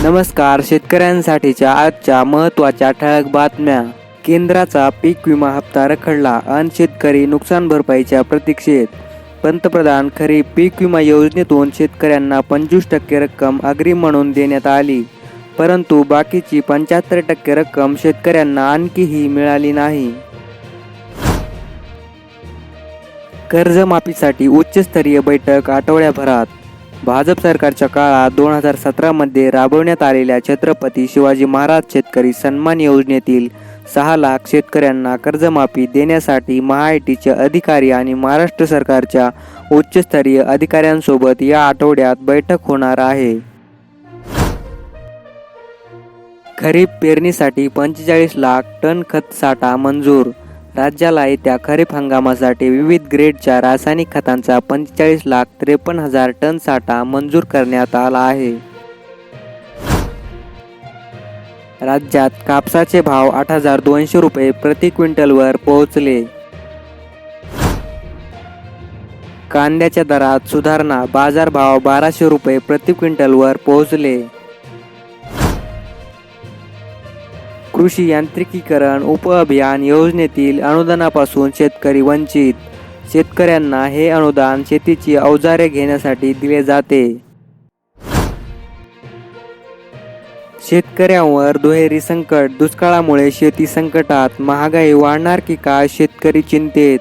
नमस्कार. शेतकऱ्यांसाठीच्या आजच्या महत्त्वाच्या ठळक बातम्या. केंद्राचा पीक विमा हप्ता रखडला आणि शेतकरी नुकसान भरपाईच्या प्रतीक्षेत. पंतप्रधान खरीप पीक विमा योजनेतून शेतकऱ्यांना 25% रक्कम अग्रिम म्हणून देण्यात आली, परंतु बाकीची 75% रक्कम शेतकऱ्यांना आणखीही मिळाली नाही. कर्जमाफीसाठी उच्चस्तरीय बैठक आठवड्याभरात. भाजप सरकारच्या काळात 2017 मध्ये राबवण्यात आलेल्या छत्रपती शिवाजी महाराज शेतकरी सन्मान योजनेतील 6 लाख शेतकऱ्यांना कर्जमाफी देण्यासाठी महाआयटीचे अधिकारी आणि महाराष्ट्र सरकारच्या उच्चस्तरीय अधिकाऱ्यांसोबत या आठवड्यात बैठक होणार आहे. खरीप पेरणीसाठी 45 लाख टन खत साठा मंजूर. राज्याला येत्या खरीप हंगामासाठी विविध ग्रेडच्या रासायनिक खतांचा 45,53,000 टन साठा मंजूर करण्यात आला आहे. राज्यात कापसाचे भाव 8,200 रुपये प्रति क्विंटलवर पोहोचले. कांद्याच्या दरात सुधारणा. बाजारभाव 1,200 रुपये प्रति क्विंटलवर पोहोचले. कृषी यांत्रिकीकरण उपअभियान योजनेतील अनुदानापासून शेतकरी वंचित. शेतकऱ्यांना हे अनुदान शेतीची अवजारे घेण्यासाठी दिले जाते. शेतकऱ्यांवर दुहेरी संकट. दुष्काळामुळे शेती संकटात. महागाई वाढणार की काय? शेतकरी चिंतेत.